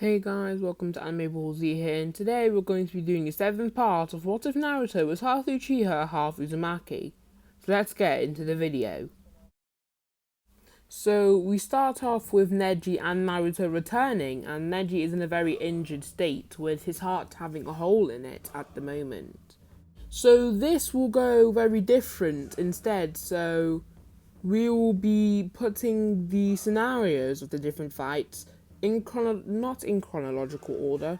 Hey guys, welcome to Anime Ball Z here, and today we're going to be doing the 7th part of What If Naruto was half Uchiha, half Uzumaki. So let's get into the video. So we start off with Neji and Naruto returning, and Neji is in a very injured state, with his heart having a hole in it at the moment. So this will go very different instead, so we will be putting the scenarios of the different fights not in chronological order,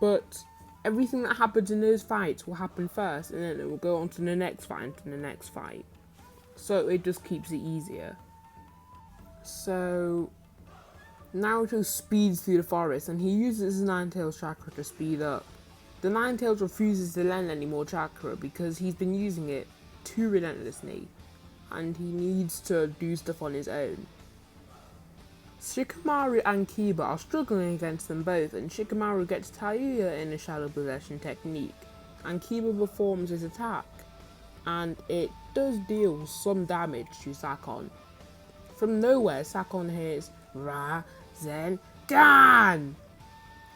but everything that happens in those fights will happen first, and then it will go on to the next fight and the next fight. So it just keeps it easier. So Naruto speeds through the forest, and he uses his Nine Tails chakra to speed up. The Nine Tails refuses to lend any more chakra because he's been using it too relentlessly, and he needs to do stuff on his own. Shikamaru and Kiba are struggling against them both, and Shikamaru gets Tayuya in a shadow possession technique, and Kiba performs his attack, and it does deal some damage to Sakon. From nowhere, Sakon hears Rasengan!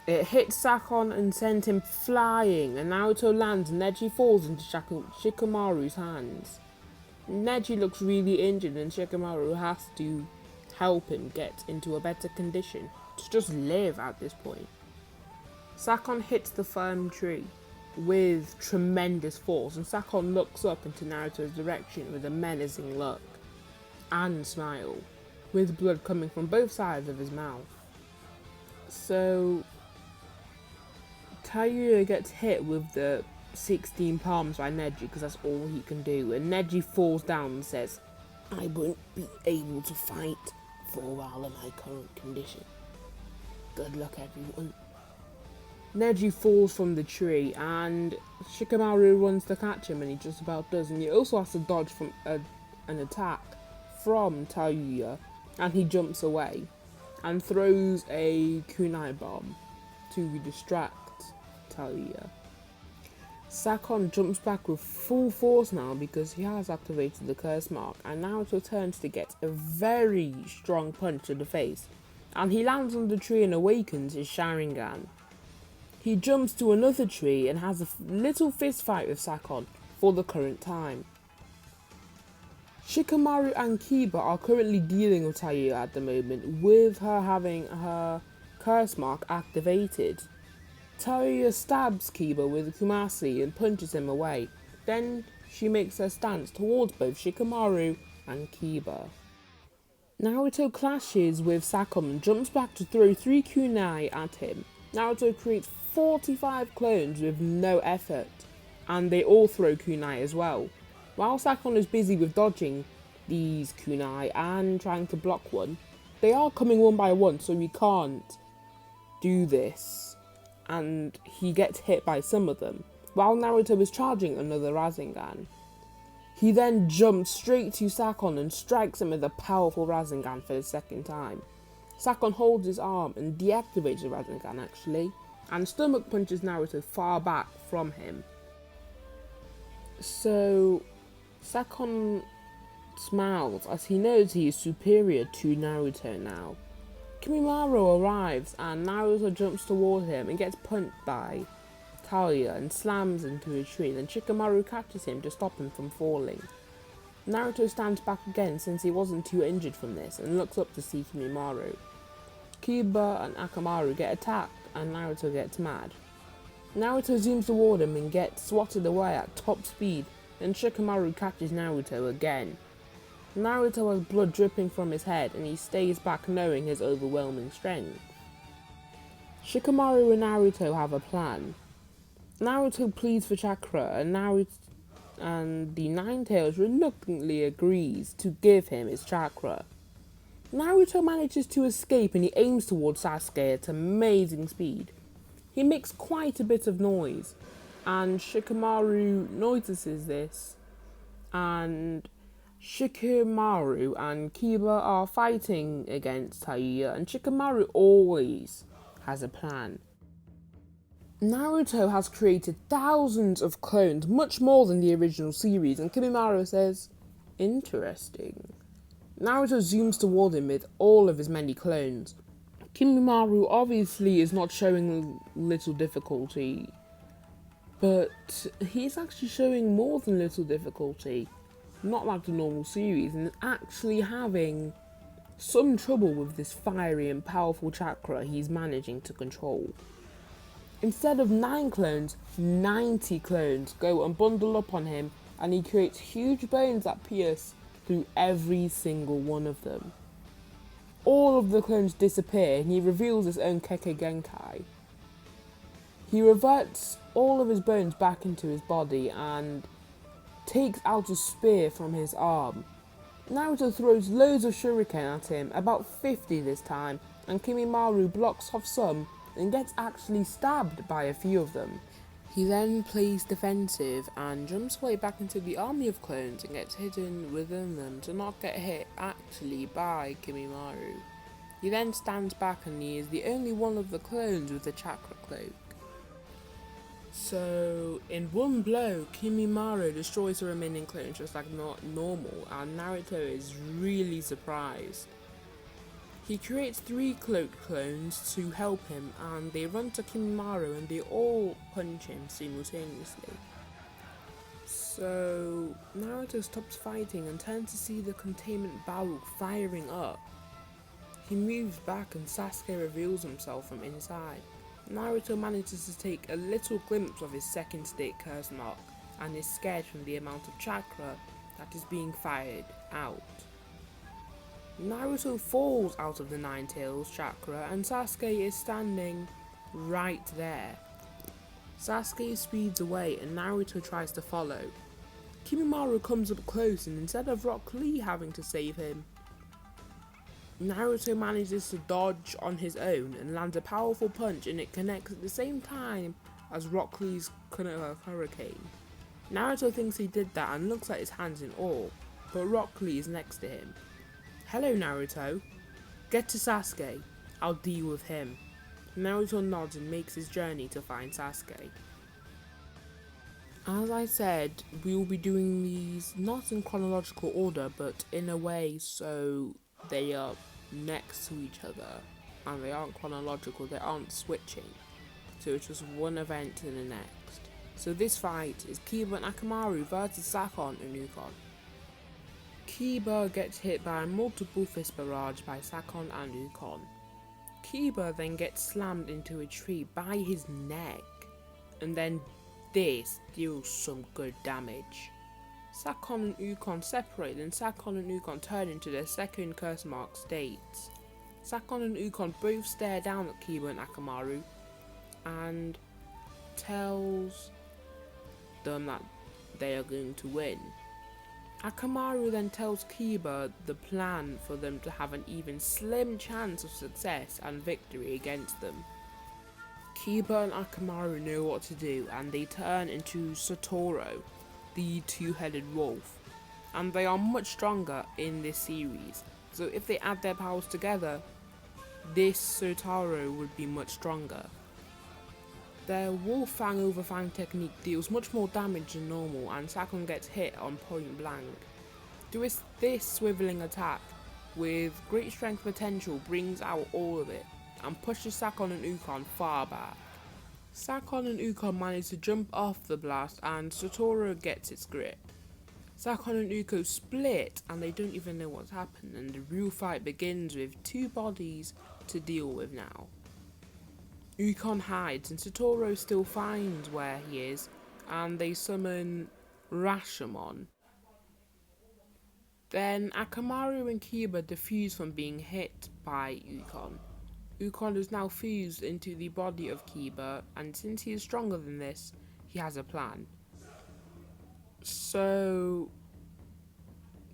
It hits Sakon and sends him flying, and Naruto lands and Neji falls into Shikamaru's hands. Neji looks really injured, and Shikamaru has to help him get into a better condition to just live at this point. Sakon hits the firm tree with tremendous force, and Sakon looks up into Naruto's direction with a menacing look and smile, with blood coming from both sides of his mouth. So Tayuya gets hit with the 16 palms by Neji because that's all he can do, and Neji falls down and says, "I won't be able to fight for a while in my current condition. Good luck, everyone." Neji falls from the tree, and Shikamaru runs to catch him, and he just about does, and he also has to dodge from an attack from Tayuya, and he jumps away and throws a kunai bomb to distract Tayuya. Sakon jumps back with full force now because he has activated the curse mark, and Naruto turns to get a very strong punch to the face, and he lands on the tree and awakens his Sharingan. He jumps to another tree and has a little fist fight with Sakon for the current time. Shikamaru and Kiba are currently dealing with Tayuya at the moment, with her having her curse mark activated. Tayuya stabs Kiba with a Kumasi and punches him away. Then she makes her stance towards both Shikamaru and Kiba. Naruto clashes with Sakon and jumps back to throw 3 kunai at him. Naruto creates 45 clones with no effort, and they all throw kunai as well. While Sakon is busy with dodging these kunai and trying to block one, they are coming one by one, so he can't do this, and he gets hit by some of them, while Naruto is charging another Rasengan. He then jumps straight to Sakon and strikes him with a powerful Rasengan for the second time. Sakon holds his arm and deactivates the Rasengan actually, and stomach punches Naruto far back from him. So Sakon smiles as he knows he is superior to Naruto now. Kimimaro arrives, and Naruto jumps toward him and gets punched by Tayuya and slams into a tree, then Shikamaru catches him to stop him from falling. Naruto stands back again since he wasn't too injured from this and looks up to see Kimimaro. Kiba and Akamaru get attacked and Naruto gets mad. Naruto zooms toward him and gets swatted away at top speed, then Shikamaru catches Naruto again. Naruto has blood dripping from his head, and he stays back knowing his overwhelming strength. Shikamaru and Naruto have a plan. Naruto pleads for chakra, and the Nine Tails reluctantly agrees to give him his chakra. Naruto manages to escape, and he aims towards Sasuke at amazing speed. He makes quite a bit of noise, and Shikamaru notices this, and Shikamaru and Kiba are fighting against Tayuya, and Shikamaru always has a plan. Naruto has created thousands of clones, much more than the original series, and Kimimaro says, "Interesting." Naruto zooms toward him with all of his many clones, Kimimaro obviously is not showing little difficulty, but he's actually showing more than little difficulty, not like the normal series, and actually having some trouble with this fiery and powerful chakra he's managing to control. Instead of 9 clones, 90 clones go and bundle up on him, and he creates huge bones that pierce through every single one of them. All of the clones disappear and he reveals his own Kekkei Genkai. He reverts all of his bones back into his body and takes out a spear from his arm. Naruto throws loads of shuriken at him, about 50 this time, and Kimimaro blocks off some and gets actually stabbed by a few of them. He then plays defensive and jumps away back into the army of clones and gets hidden within them to not get hit actually by Kimimaro. He then stands back and he is the only one of the clones with the chakra cloak. So, in one blow, Kimimaro destroys the remaining clones just like not normal, and Naruto is really surprised. He creates 3 cloaked clones to help him, and they run to Kimimaro and they all punch him simultaneously. So Naruto stops fighting and turns to see the containment barrel firing up. He moves back and Sasuke reveals himself from inside. Naruto manages to take a little glimpse of his second state curse mark and is scared from the amount of chakra that is being fired out. Naruto falls out of the Nine Tails chakra and Sasuke is standing right there. Sasuke speeds away and Naruto tries to follow. Kimimaro comes up close and instead of Rock Lee having to save him, Naruto manages to dodge on his own and lands a powerful punch, and it connects at the same time as Rock Lee's hurricane. Naruto thinks he did that and looks at his hands in awe, but Rock Lee is next to him. "Hello Naruto, get to Sasuke, I'll deal with him." Naruto nods and makes his journey to find Sasuke. As I said, we will be doing these not in chronological order, but in a way so they are next to each other, and they aren't chronological, they aren't switching. So it's just one event to the next. So this fight is Kiba and Akamaru versus Sakon and Ukon. Kiba gets hit by a multiple fist barrage by Sakon and Ukon. Kiba then gets slammed into a tree by his neck, and then this deals some good damage. Sakon and Ukon separate, and Sakon and Ukon turn into their second curse mark states. Sakon and Ukon both stare down at Kiba and Akamaru and tells them that they are going to win. Akamaru then tells Kiba the plan for them to have an even slim chance of success and victory against them. Kiba and Akamaru know what to do and they turn into Satoru, the two-headed wolf, and they are much stronger in this series, so if they add their powers together, this Satoru would be much stronger. Their wolf fang over fang technique deals much more damage than normal, and Sakon gets hit on point blank. This swiveling attack with great strength potential brings out all of it and pushes Sakon and Ukon far back. Sakon and Ukon manage to jump off the blast and Satoru gets its grip. Sakon and Ukon split and they don't even know what's happened, and the real fight begins with 2 bodies to deal with now. Ukon hides and Satoru still finds where he is, and they summon Rashomon. Then Akamaru and Kiba defuse from being hit by Ukon. Ukon is now fused into the body of Kiba, and since he is stronger than this, he has a plan. So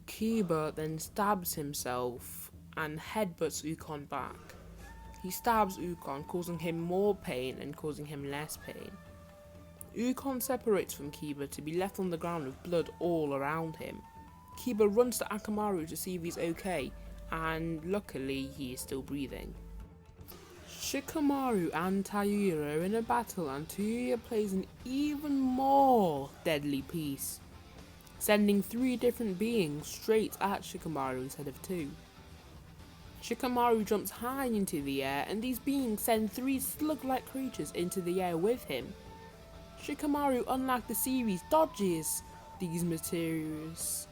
Kiba then stabs himself and headbutts Ukon back. He stabs Ukon, causing him more pain and causing him less pain. Ukon separates from Kiba to be left on the ground with blood all around him. Kiba runs to Akamaru to see if he's okay, and luckily he is still breathing. Shikamaru and Taira are in a battle, and Taira plays an even more deadly piece, sending 3 different beings straight at Shikamaru instead of 2. Shikamaru jumps high into the air, and these beings send 3 slug-like creatures into the air with him. Shikamaru, unlike the series, dodges these mysterious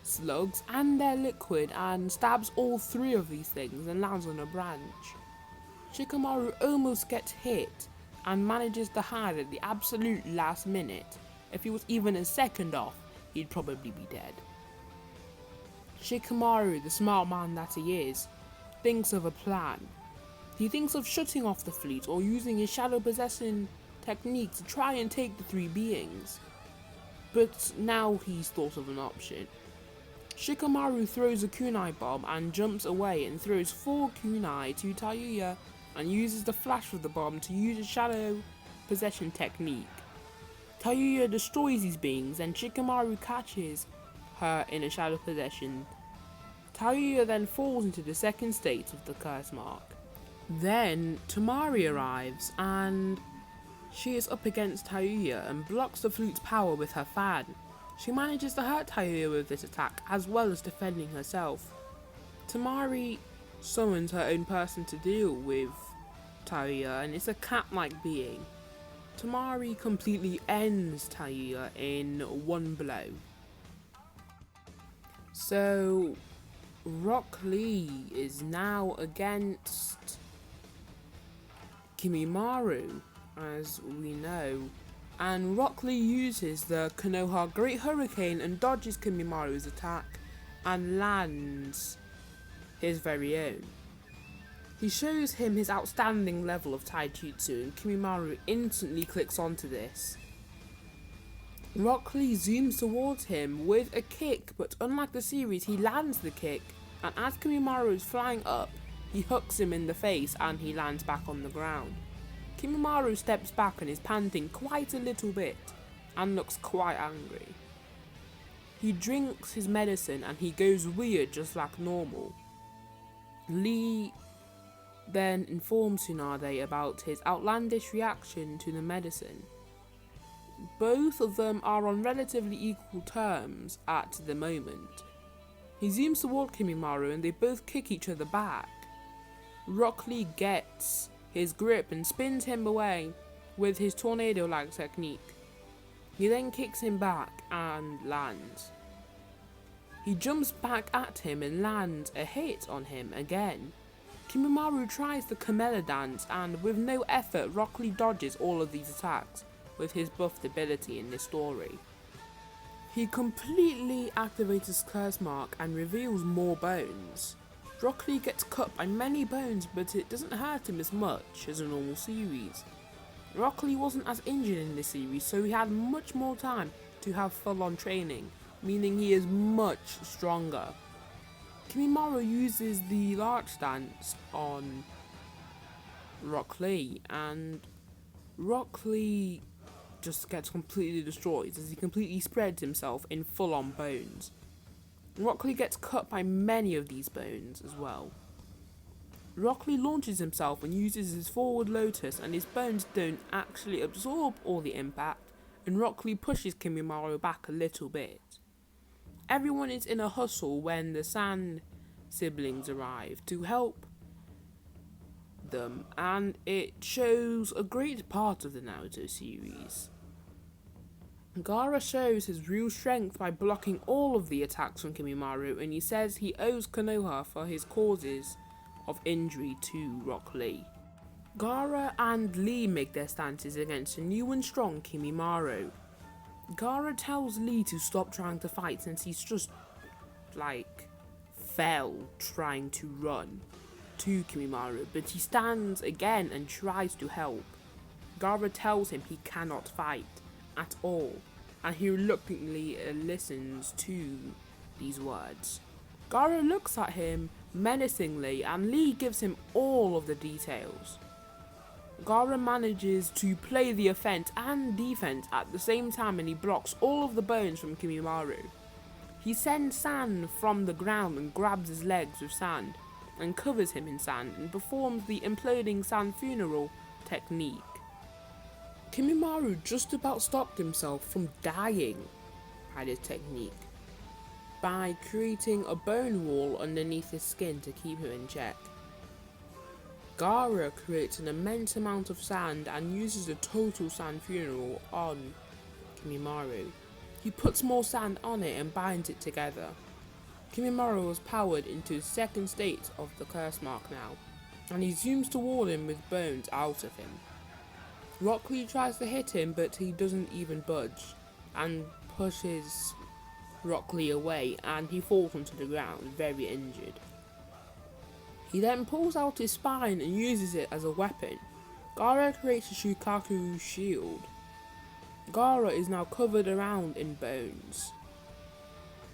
slugs and their liquid and stabs all 3 of these things and lands on a branch. Shikamaru almost gets hit and manages to hide at the absolute last minute. If he was even a second off, he'd probably be dead. Shikamaru, the smart man that he is, thinks of a plan. He thinks of shutting off the fleet or using his shadow possession technique to try and take the 3 beings. But now he's thought of an option. Shikamaru throws a kunai bomb and jumps away and throws 4 kunai to Tayuya and uses the flash of the bomb to use a shadow possession technique. Tayuya destroys these beings and Shikamaru catches her in a shadow possession. Tayuya then falls into the second state of the curse mark. Then Tamari arrives and she is up against Tayuya and blocks the flute's power with her fan. She manages to hurt Tayuya with this attack as well as defending herself. Tamari summons her own person to deal with Tayuya and it's a cat-like being. Tamari completely ends Tayuya in 1 blow. So Rock Lee is now against Kimimaro, as we know, and Rock Lee uses the Konoha Great Hurricane and dodges Kimimaro's attack and lands his very own. He shows him his outstanding level of taijutsu and Kimimaro instantly clicks onto this. Rock Lee zooms towards him with a kick, but unlike the series, he lands the kick, and as Kimimaro is flying up, he hooks him in the face and he lands back on the ground. Kimimaro steps back and is panting quite a little bit, and looks quite angry. He drinks his medicine and he goes weird just like normal. Lee then informs Tsunade about his outlandish reaction to the medicine. Both of them are on relatively equal terms at the moment. He zooms toward Kimimaro and they both kick each other back. Rock Lee gets his grip and spins him away with his tornado-like technique. He then kicks him back and lands. He jumps back at him and lands a hit on him again. Kimimaro tries the Kamela dance and with no effort Rock Lee dodges all of these attacks with his buffed ability in this story. He completely activates his curse mark and reveals more bones. Rock Lee gets cut by many bones, but it doesn't hurt him as much as a normal series. Rock Lee wasn't as injured in this series, so he had much more time to have full-on training, meaning he is much stronger. Kimimaro uses the large dance on Rock Lee, and Rock Lee just gets completely destroyed as he completely spreads himself in full-on bones. Rock Lee gets cut by many of these bones as well. Rock Lee launches himself and uses his forward lotus, and his bones don't actually absorb all the impact, and Rock Lee pushes Kimimaro back a little bit. Everyone is in a hustle when the Sand siblings arrive to help them, and it shows a great part of the Naruto series. Gaara shows his real strength by blocking all of the attacks from Kimimaro, and he says he owes Konoha for his causes of injury to Rock Lee. Gaara and Lee make their stances against a new and strong Kimimaro. Gaara tells Lee to stop trying to fight since he's just, fell trying to run to Kimimaro, but he stands again and tries to help. Gaara tells him he cannot fight at all, and he reluctantly listens to these words. Gaara looks at him menacingly and Lee gives him all of the details. Gaara manages to play the offense and defense at the same time, and he blocks all of the bones from Kimimaro. He sends sand from the ground and grabs his legs with sand and covers him in sand and performs the imploding sand funeral technique. Kimimaro just about stopped himself from dying by this technique. by creating a bone wall underneath his skin to keep him in check. Gaara creates an immense amount of sand and uses a total sand funeral on Kimimaro. He puts more sand on it and binds it together. Kimimaro was powered into his second state of the curse mark now, and he zooms toward him with bones out of him. Rock Lee tries to hit him, but he doesn't even budge, and pushes Rock Lee away, and he falls onto the ground, very injured. He then pulls out his spine and uses it as a weapon. Gaara creates a Shukaku shield. Gaara is now covered around in bones.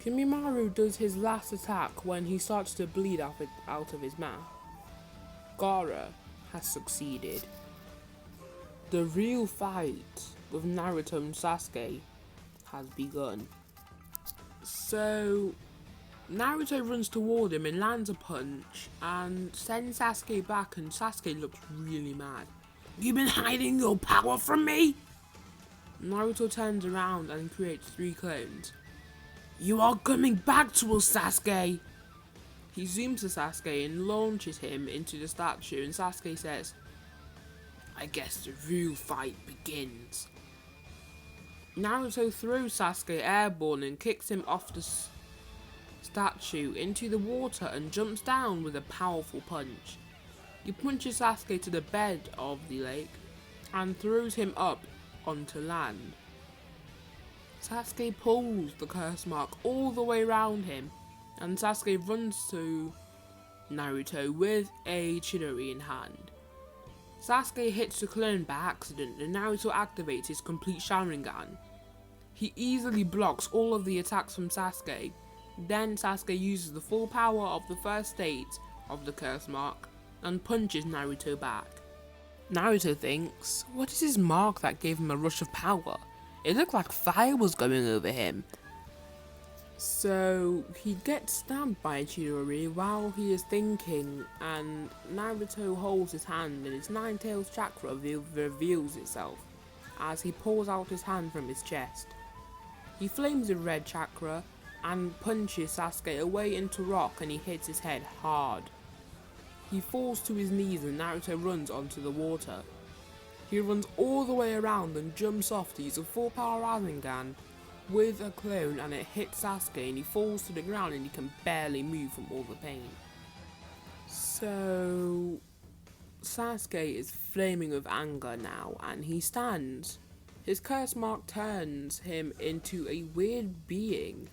Kimimaro does his last attack when he starts to bleed out of his mouth. Gaara has succeeded. The real fight with Naruto and Sasuke has begun. So Naruto runs toward him and lands a punch and sends Sasuke back, and Sasuke looks really mad. "You've been hiding your power from me?" Naruto turns around and creates 3 clones. "You are coming back to us, Sasuke!" He zooms to Sasuke and launches him into the statue, and Sasuke says, "I guess the real fight begins." Naruto throws Sasuke airborne and kicks him off the statue into the water and jumps down with a powerful punch. He punches Sasuke to the bed of the lake and throws him up onto land. Sasuke pulls the curse mark all the way around him, and Sasuke runs to Naruto with a Chidori in hand. Sasuke hits the clone by accident and Naruto activates his complete Sharingan. He easily blocks all of the attacks from Sasuke. Then Sasuke uses the full power of the first state of the curse mark and punches Naruto back. Naruto thinks, what is his mark that gave him a rush of power? It looked like fire was going over him. So he gets stabbed by a Chidori while he is thinking, and Naruto holds his hand and his Nine-Tails chakra reveals itself as he pulls out his hand from his chest. He flames the red chakra and punches Sasuke away into rock, and he hits his head hard. He falls to his knees and Naruto runs onto the water. He runs all the way around and jumps off to use a full power Rasengan with a clone, and it hits Sasuke and he falls to the ground and he can barely move from all the pain. So Sasuke is flaming with anger now, and he stands. His curse mark turns him into a weird being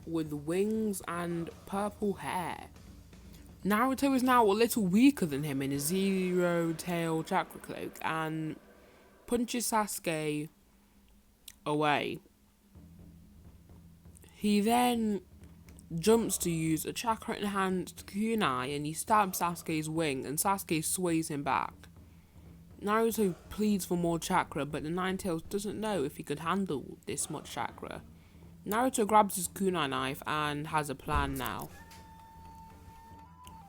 with wings and purple hair. Naruto is now a little weaker than him in his zero-tail chakra cloak and punches Sasuke away. He then jumps to use a chakra-enhanced kunai and he stabs Sasuke's wing, and Sasuke sways him back. Naruto pleads for more chakra, but the Nine-Tails doesn't know if he could handle this much chakra. Naruto grabs his kunai knife and has a plan now.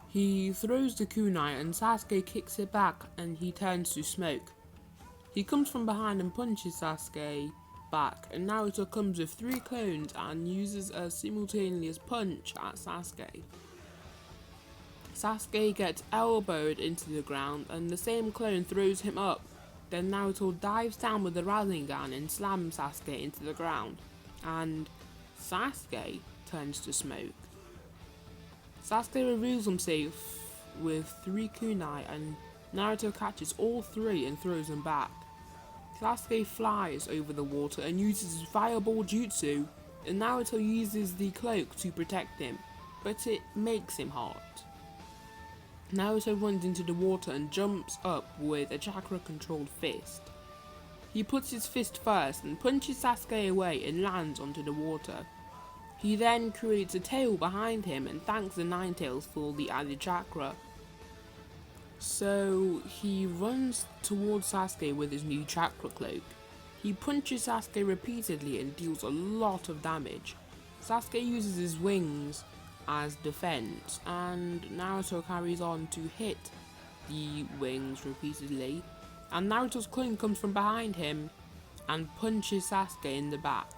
He throws the kunai and Sasuke kicks it back and he turns to smoke. He comes from behind and punches Sasuke back, and Naruto comes with 3 clones and uses a simultaneous punch at Sasuke. Sasuke gets elbowed into the ground and the same clone throws him up. Then Naruto dives down with the Rasengan and slams Sasuke into the ground, and Sasuke turns to smoke. Sasuke reveals himself with 3 kunai and Naruto catches all 3 and throws them back. Sasuke flies over the water and uses his fireball jutsu, and Naruto uses the cloak to protect him, but it makes him hot. Naruto runs into the water and jumps up with a chakra-controlled fist. He puts his fist first and punches Sasuke away and lands onto the water. He then creates a tail behind him and thanks the Nine-Tails for the added chakra. So he runs towards Sasuke with his new chakra cloak. He punches Sasuke repeatedly and deals a lot of damage. Sasuke uses his wings as defense, and Naruto carries on to hit the wings repeatedly, and Naruto's clone comes from behind him and punches Sasuke in the back.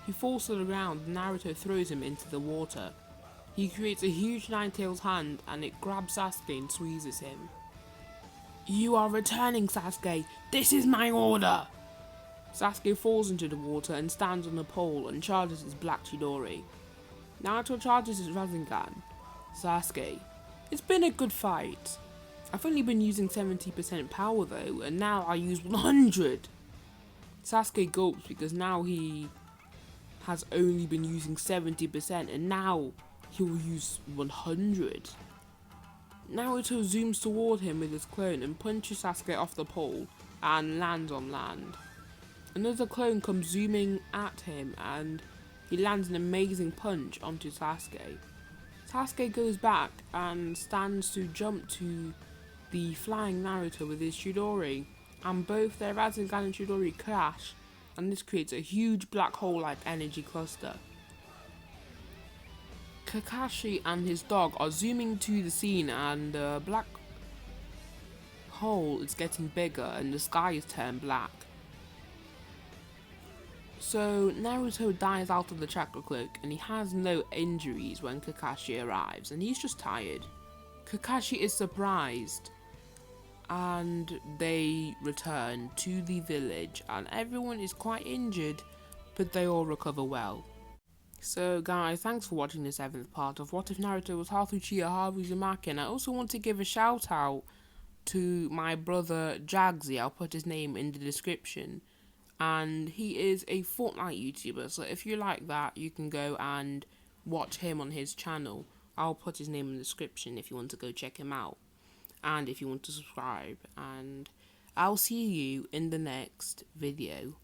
He falls to the ground and Naruto throws him into the water. He creates a huge Nine-Tails hand and it grabs Sasuke and squeezes him. "You are returning, Sasuke! This is my order!" Sasuke falls into the water and stands on a pole and charges his Black Chidori. Naruto charges his Rasengan. "Sasuke, it's been a good fight. I've only been using 70% power though, and now I use 100. Sasuke gulps because now he has only been using 70% and now he will use 100. Naruto zooms toward him with his clone and punches Sasuke off the pole and lands on land. Another clone comes zooming at him and he lands an amazing punch onto Sasuke. Sasuke goes back and stands to jump to the flying Naruto with his Chidori, and both their Rasengan and Chidori clash, and this creates a huge black hole-like energy cluster. Kakashi and his dog are zooming to the scene and the black hole is getting bigger and the sky is turned black. So Naruto dies out of the chakra cloak and he has no injuries when Kakashi arrives and he's just tired. Kakashi is surprised and they return to the village and everyone is quite injured but they all recover well. So guys, thanks for watching the 7th part of What If Naruto Was Half Uchiha, Half Uzumaki, and I also want to give a shout out to my brother Jagzey. I'll put his name in the description, and he is a Fortnite YouTuber, so if you like that you can go and watch him on his channel. I'll put his name in the description if you want to go check him out and if you want to subscribe, and I'll see you in the next video.